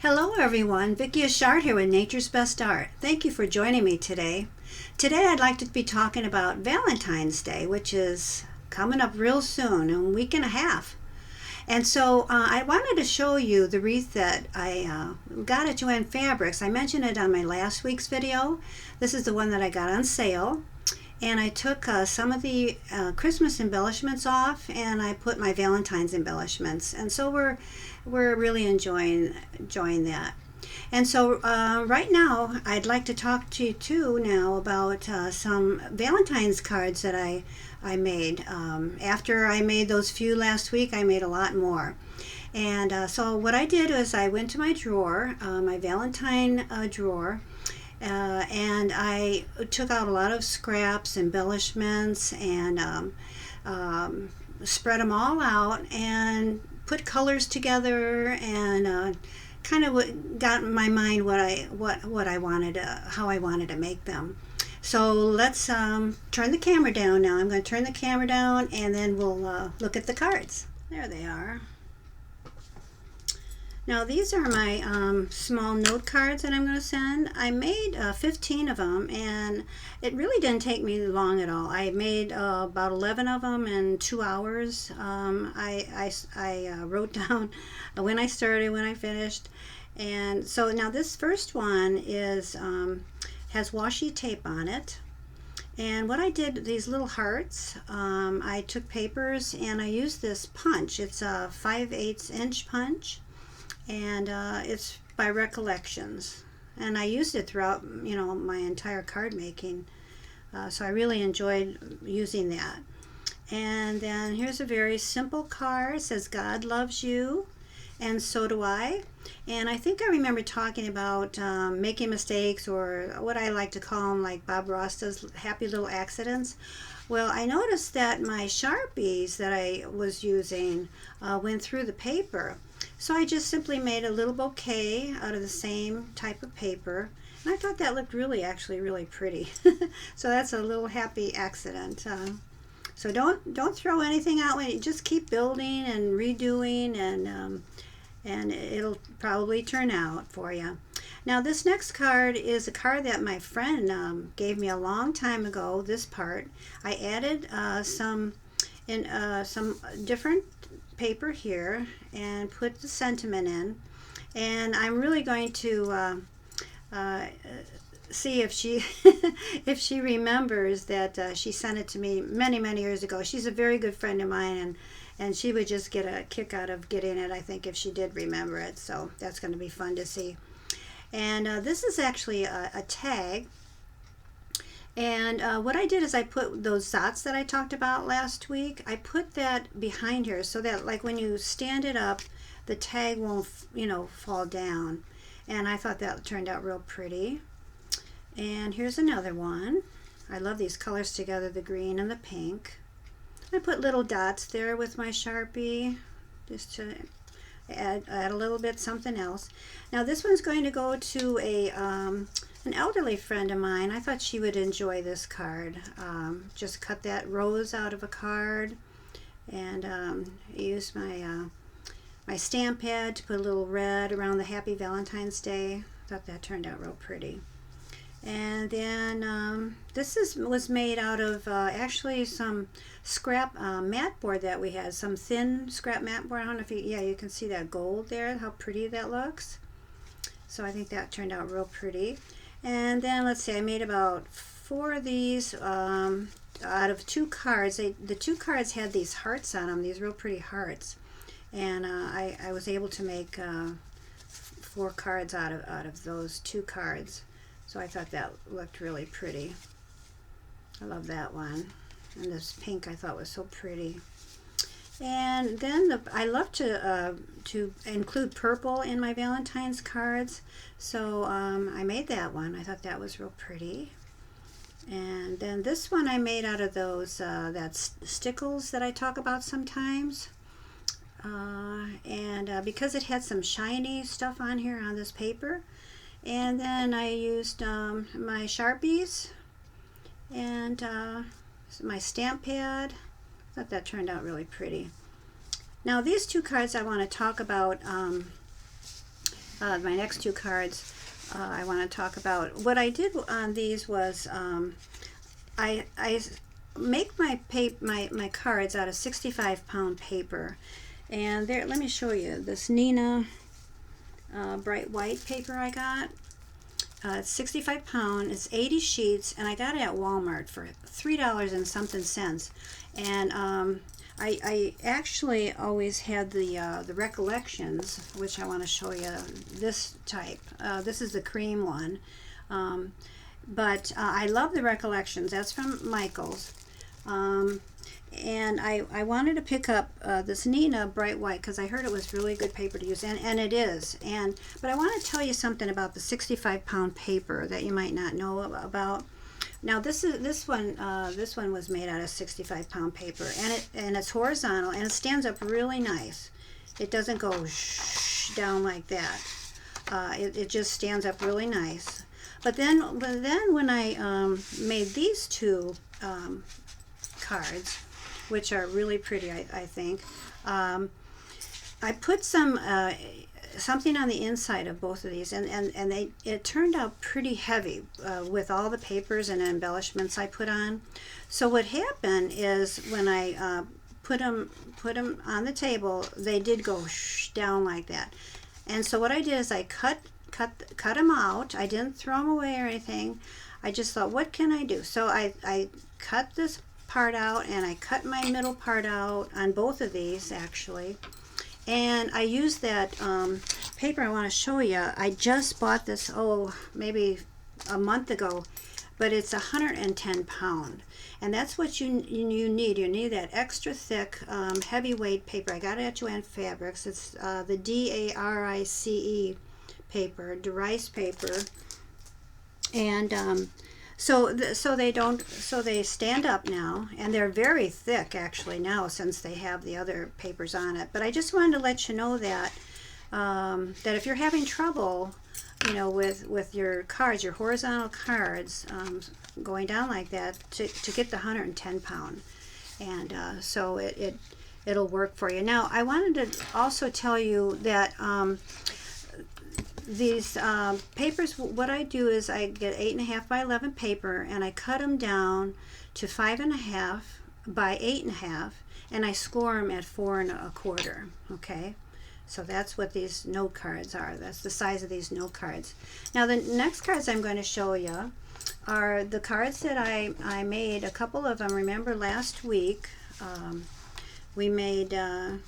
Hello everyone, Vicki Ashard here with Nature's Best Art. Thank you for joining me today. Today I'd like to be talking about Valentine's Day, which is coming up real soon, in a week and a half. And so I wanted to show you the wreath that I got at Joann Fabrics. I mentioned it on my last week's video. This is the one that I got on sale. And I took some of the Christmas embellishments off, and I put my Valentine's embellishments. And so we're really enjoying that. And so right now, I'd like to talk to you too now about some Valentine's cards that I made. After I made those few last week, I made a lot more. And so what I did was I went to my drawer, my Valentine drawer, and I took out a lot of scraps, embellishments, and spread them all out and put colors together, and kind of got in my mind what I wanted, how I wanted to make them. So let's turn the camera down now. I'm going to turn the camera down, and then we'll look at the cards. There they are. Now these are my small note cards that I'm going to send. I made 15 of them, and it really didn't take me long at all. I made about 11 of them in 2 hours. I wrote down when I started, when I finished. And so now this first one is has washi tape on it. And what I did, these little hearts, I took papers and I used this punch. It's a 5/8 inch punch. And it's by Recollections, and I used it throughout my entire card making, so I really enjoyed using that. And then here's a very simple card. It says God loves you and so do I. And I think I remember talking about making mistakes, or what I like to call them, like Bob Ross does, happy little accidents. Well, I noticed that my Sharpies that I was using went through the paper. So I just simply made a little bouquet out of the same type of paper, and I thought that looked actually really pretty. So that's a little happy accident. So don't throw anything out. Just keep building and redoing, and it'll probably turn out for you. Now this next card is a card that my friend gave me a long time ago. This part I added some different paper here and put the sentiment in, and I'm really going to see if she if she remembers that she sent it to me many years ago. She's a very good friend of mine, and she would just get a kick out of getting it, I think, if she did remember it. So that's going to be fun to see. And this is actually a tag. And what I did is I put those dots that I talked about last week, I put that behind here so that, like, when you stand it up, the tag won't, fall down. And I thought that turned out real pretty. And here's another one. I love these colors together, the green and the pink. I put little dots there with my Sharpie just to add a little bit something else. Now this one's going to go to an elderly friend of mine. I thought she would enjoy this card. Just cut that rose out of a card, and use my my stamp pad to put a little red around the Happy Valentine's Day. Thought that turned out real pretty. And then this was made out of actually some scrap mat board that we had, some thin scrap mat board. I don't know if you can see that gold there, how pretty that looks. So I think that turned out real pretty. And then let's see, I made about 4 of these out of 2 cards. The 2 cards had these hearts on them, these real pretty hearts. And I was able to make 4 cards out of those 2 cards. So I thought that looked really pretty. I love that one. And this pink I thought was so pretty. And then I love to include purple in my Valentine's cards, so I made that one. I thought that was real pretty. And then this one I made out of those stickles that I talk about sometimes. Because it had some shiny stuff on here on this paper. And then I used my Sharpies and my stamp pad. I thought that turned out really pretty. Now these 2 cards I want to talk about my next two cards I want to talk about. What I did on these was I make my cards out of 65-pound paper, and there, let me show you this Neenah bright white paper I got. It's 65 pound, it's 80 sheets, and I got it at Walmart for $3 and something cents. And I actually always had the Recollections, which I want to show you this type. This is the cream one. But I love the Recollections. That's from Michael's. And I wanted to pick up this Neenah bright white because I heard it was really good paper to use, and it is. But I want to tell you something about the 65-pound paper that you might not know about. Now this one was made out of 65-pound paper, and it's horizontal, and it stands up really nice. It doesn't go down like that. It just stands up really nice. But then when I made these two cards, which are really pretty, I think, I put something on the inside of both of these, and it turned out pretty heavy with all the papers and embellishments I put on. So what happened is when I put them on the table, they did go down like that. And so what I did is I cut them out. I didn't throw them away or anything. I just thought, what can I do? So I cut this part out, and I cut my middle part out on both of these actually, and I used that paper I want to show you. I just bought this maybe a month ago, but it's 110 pound, and that's what you need. You need that extra thick heavyweight paper. I got it at Joann Fabrics. It's the Darice paper, Darice paper, and so they stand up now, and they're very thick actually now since they have the other papers on it. But I just wanted to let you know that that if you're having trouble, with your cards, your horizontal cards, going down like that, to get the 110 pound, and so it'll work for you. Now I wanted to also tell you that these papers, what I do is I get 8.5 by 11 paper, and I cut them down to 5.5 by 8.5, and I score them at 4 1/4. Okay, so that's what these note cards are. That's the size of these note cards. Now the next cards I'm going to show you are the cards that I made. A couple of them, remember last week we made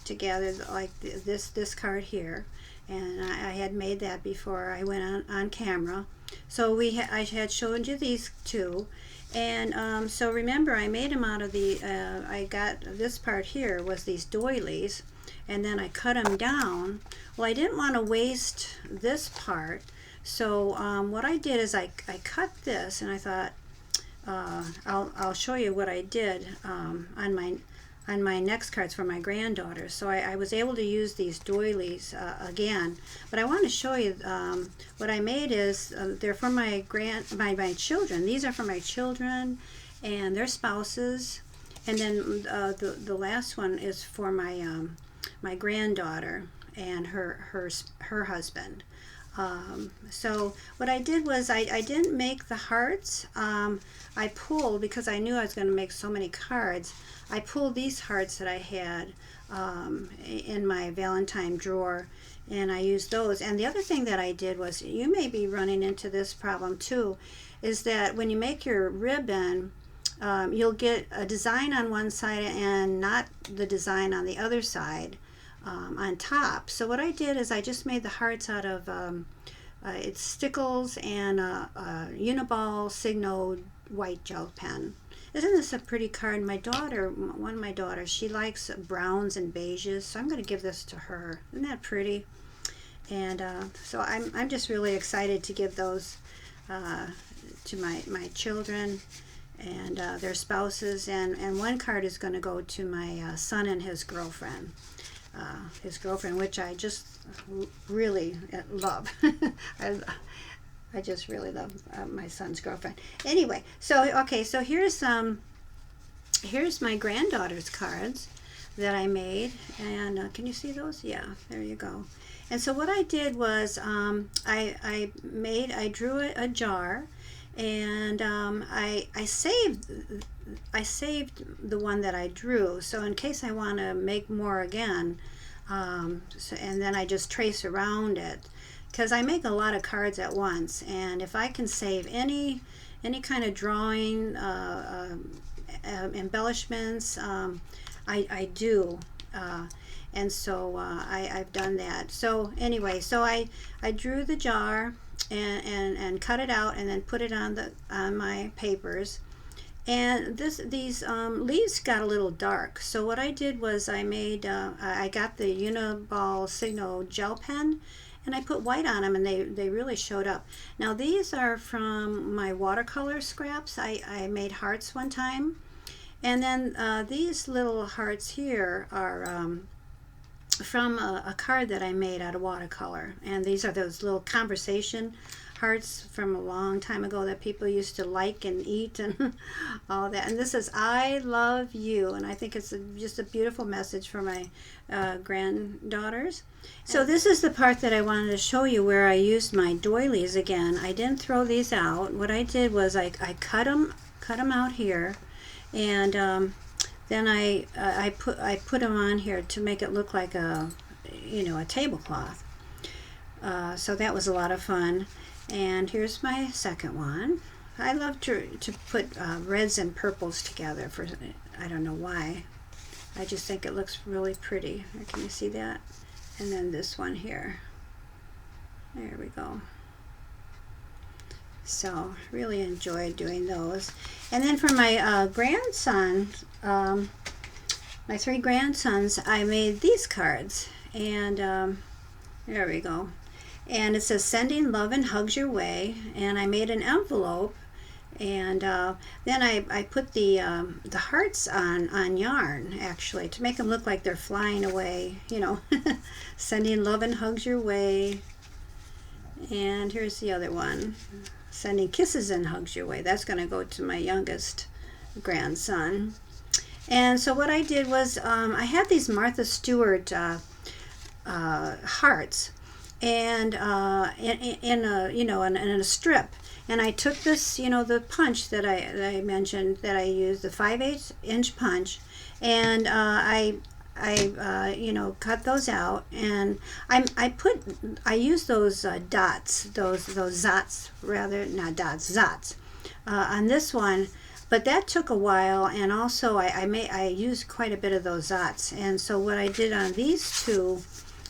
together, like this card here. And I had made that before I went on camera. So I had showed you these two, and so remember I made them out of the I got this part here was these doilies, and then I cut them down. Well, I didn't want to waste this part, so what I did is I cut this, and I thought I'll show you what I did on my next cards for my granddaughter. So I was able to use these doilies again, but I want to show you what I made is they're for my children. These are for my children and their spouses, and then the last one is for my granddaughter and her husband. So what I did was I didn't make the hearts. I pulled, because I knew I was going to make so many cards, I pulled these hearts that I had in my Valentine drawer, and I used those. And the other thing that I did was, you may be running into this problem too, is that when you make your ribbon, you'll get a design on one side and not the design on the other side on top. So what I did is I just made the hearts out of it's stickles and Uniball Signo white gel pen. Isn't this a pretty card? My daughter, one of my daughters, she likes browns and beiges, so I'm going to give this to her. Isn't that pretty? And so I'm just really excited to give those to my children and their spouses, and one card is going to go to my son and his girlfriend, which I just really love. I just really love my son's girlfriend. Anyway, so okay, so here's my granddaughter's cards. that I made. And can you see those? Yeah, there you go. And so what I did was I drew a jar, and I saved the one that I drew, so in case I want to make more again, and then I just trace around it, because I make a lot of cards at once, and if I can save any kind of drawing, embellishments, I do. And so I've done that. So anyway, so I drew the jar and cut it out, and then put it on my papers. And these leaves got a little dark. So what I did was I got the Uniball Signo gel pen, and I put white on them, and they really showed up. Now these are from my watercolor scraps. I made hearts one time. And then these little hearts here are from a card that I made out of watercolor. And these are those little conversation hearts from a long time ago that people used to like and eat and all that. And this is "I love you," and I think it's just a beautiful message for my granddaughters. So this is the part that I wanted to show you, where I used my doilies again. I didn't throw these out. What I did was I cut them out here, and then I put them on here to make it look like a tablecloth. So that was a lot of fun. And here's my second one. I love to put reds and purples together. I don't know why. I just think it looks really pretty. Can you see that? And then this one here. There we go. So really enjoyed doing those. And then for my grandson, my 3 grandsons, I made these cards. And there we go. And it says "Sending love and hugs your way." And I made an envelope, and then I put the hearts on yarn, actually, to make them look like they're flying away, sending love and hugs your way. And here's the other one, sending kisses and hugs your way. That's going to go to my youngest grandson. And so what I did was I had these Martha Stewart hearts, and in a strip, and I took this, the punch that I mentioned that I used, the 5/8 inch punch, and I cut those out, and I used those dots, those zots, rather, not dots, zots, on this one. But that took a while, and also I used quite a bit of those zots. And so what I did on these two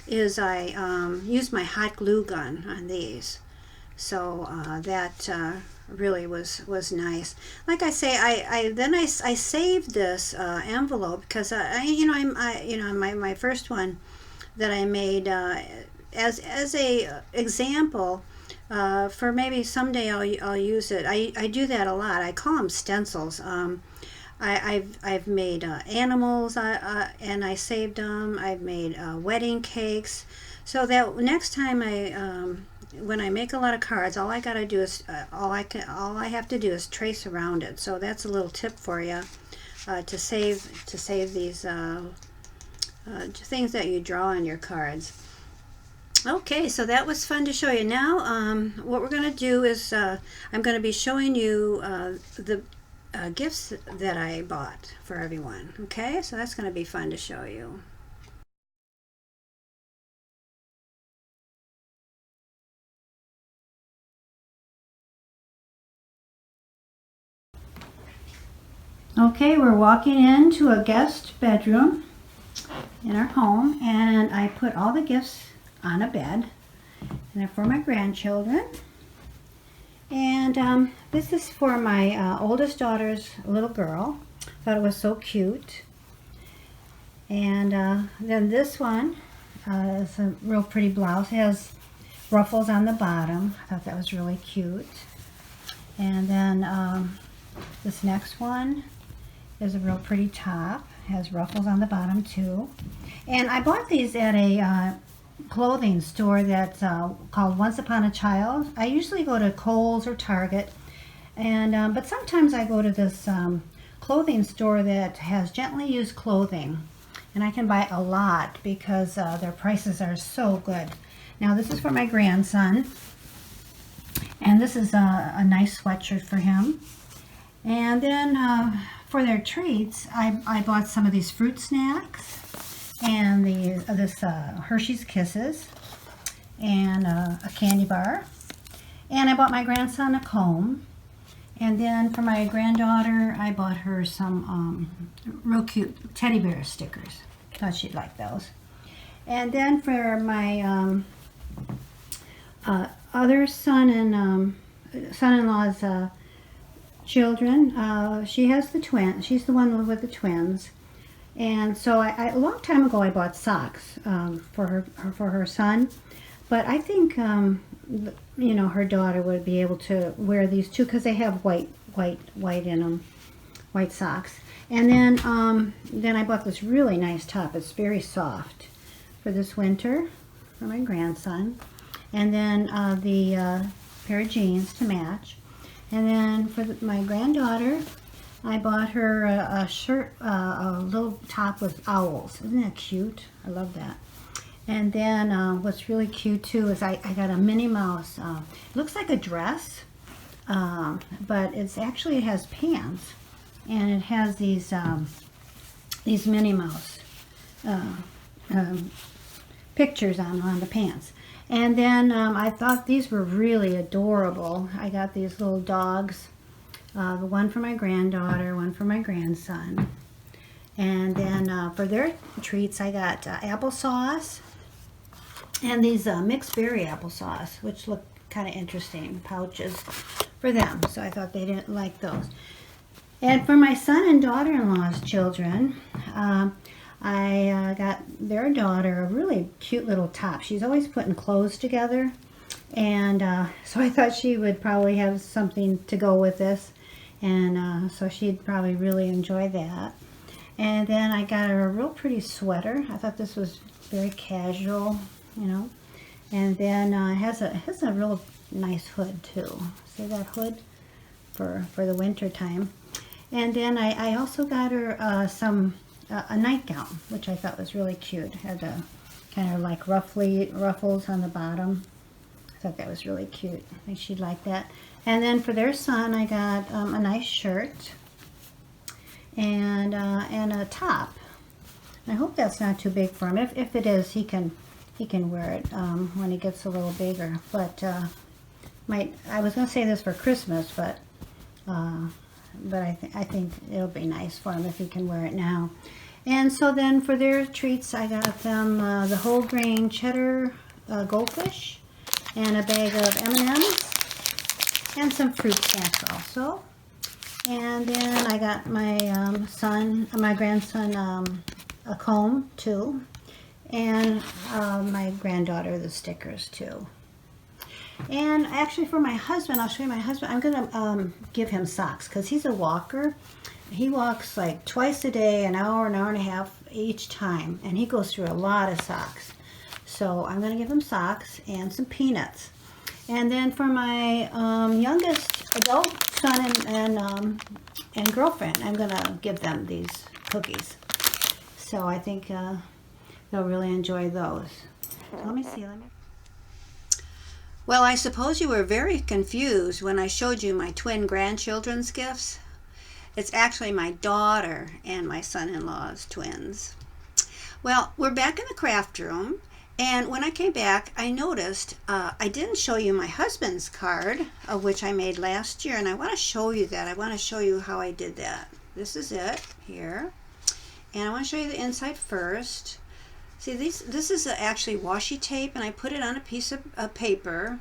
is I used my hot glue gun on these. So that really was nice. Like I say, I saved this envelope, because my first one that I made as a example. For maybe someday I'll use it. I do that a lot. I call them stencils. I've made animals, and I saved them. I've made wedding cakes, so that next time when I make a lot of cards, all I gotta do is all I have to do is trace around it. So that's a little tip for you, to save these things that you draw on your cards. Okay, so that was fun to show you. Now, what we're going to do is I'm going to be showing you the gifts that I bought for everyone. Okay, so that's going to be fun to show you. Okay, we're walking into a guest bedroom in our home, and I put all the gifts on a bed, and they're for my grandchildren. And this is for my oldest daughter's little girl. Thought it was so cute. And then this one is a real pretty blouse. It has ruffles on the bottom. I thought that was really cute. And then this next one is a real pretty top. It has ruffles on the bottom too. And I bought these at a clothing store that's called Once Upon a Child. I usually go to Kohl's or Target, and but sometimes I go to this clothing store that has gently used clothing, and I can buy a lot because their prices are so good. Now this is for my grandson, and this is a nice sweatshirt for him. And then for their treats, I bought some of these fruit snacks and this Hershey's Kisses and a candy bar. And I bought my grandson a comb. And then for my granddaughter, I bought her some real cute teddy bear stickers. Thought she'd like those. And then for my other son and son-in-law's children, she has the twins. She's the one with the twins. And so a long time ago, I bought socks for her son. But I think you know, her daughter would be able to wear these too because they have white in them, white socks. And then I bought this really nice top. It's very soft for this winter for my grandson. And then the pair of jeans to match. And then for my granddaughter, I bought her a shirt, a little top with owls. Isn't that cute? I love that. And then what's really cute too is I got a Minnie Mouse. It looks like a dress, but it has pants, and it has these Minnie Mouse pictures on the pants. And then I thought these were really adorable. I got these little dogs, the one for my granddaughter, one for my grandson. And then for their treats, I got applesauce and these mixed berry applesauce, which look kind of interesting, pouches for them. So I thought they didn't like those. And for my son and daughter-in-law's children, I got their daughter a really cute little top. She's always putting clothes together, and so I thought she would probably have something to go with this, and so she'd probably really enjoy that. And then I got her a real pretty sweater. I thought this was very casual, you know. And then it has a real nice hood too. See that hood for the winter time. And then I also got her a nightgown, which I thought was really cute. It had a kind of like ruffles on the bottom. I thought that was really cute. I think she'd like that. And then for their son, I got a nice shirt and a top. I hope that's not too big for him. If it is, he can wear it when he gets a little bigger. But I was going to say this for Christmas, but I think it'll be nice for him if he can wear it now. And so then for their treats, I got them the whole grain cheddar goldfish and a bag of M&Ms and some fruit snacks also. And then I got my grandson a comb too, and my granddaughter the stickers too. And actually for my husband, I'll show you my husband. I'm gonna give him socks because he's a walker. He walks like twice a day, an hour and a half each time, and he goes through a lot of socks. So I'm gonna give him socks and some peanuts. And then for my youngest adult son and girlfriend, I'm gonna give them these cookies. So I think they'll really enjoy those. So let me see. Well, I suppose you were very confused when I showed you my twin grandchildren's gifts. It's actually my daughter and my son-in-law's twins. Well, we're back in the craft room, and when I came back, I noticed I didn't show you my husband's card, of which I made last year, and I want to show you that. I want to show you how I did that. This is it here, and I want to show you the inside first. See, this is actually washi tape, and I put it on a piece of paper,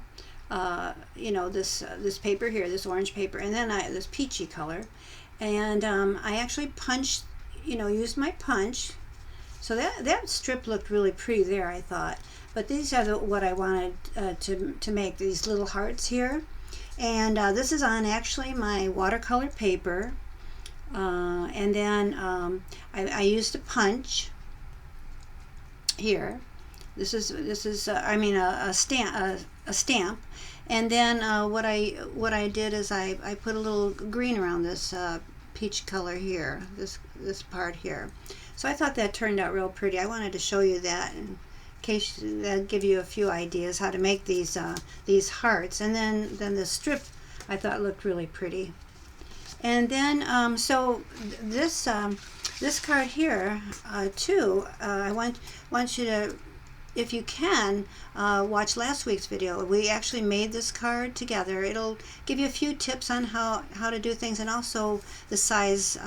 you know, this paper here, this orange paper, and then this peachy color, and I actually punched, you know, used my punch. So that strip looked really pretty there, I thought. But these are what I wanted to make, these little hearts here. And this is on actually my watercolor paper. And then I used a punch here. This is I mean a stamp. And then what I did is I put a little green around this peach color here, this part here. So I thought that turned out real pretty. I wanted to show you that in case that'll give you a few ideas how to make these hearts. And then the strip I thought looked really pretty. And then so this card here too, I want you to, if you can, watch last week's video. We actually made this card together. It'll give you a few tips on how to do things, and also the size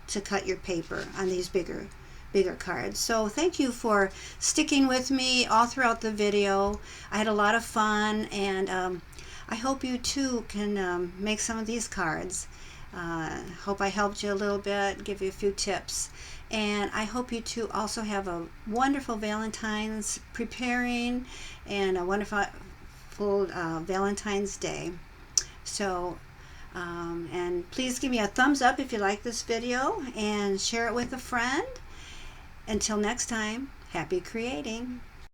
to cut your paper on these bigger cards. So thank you for sticking with me all throughout the video. I had a lot of fun, and I hope you too can make some of these cards. Hope I helped you a little bit, give you a few tips. And I hope you two also have a wonderful Valentine's preparing, and a wonderful Valentine's Day. So, and please give me a thumbs up if you like this video, and share it with a friend. Until next time, happy creating.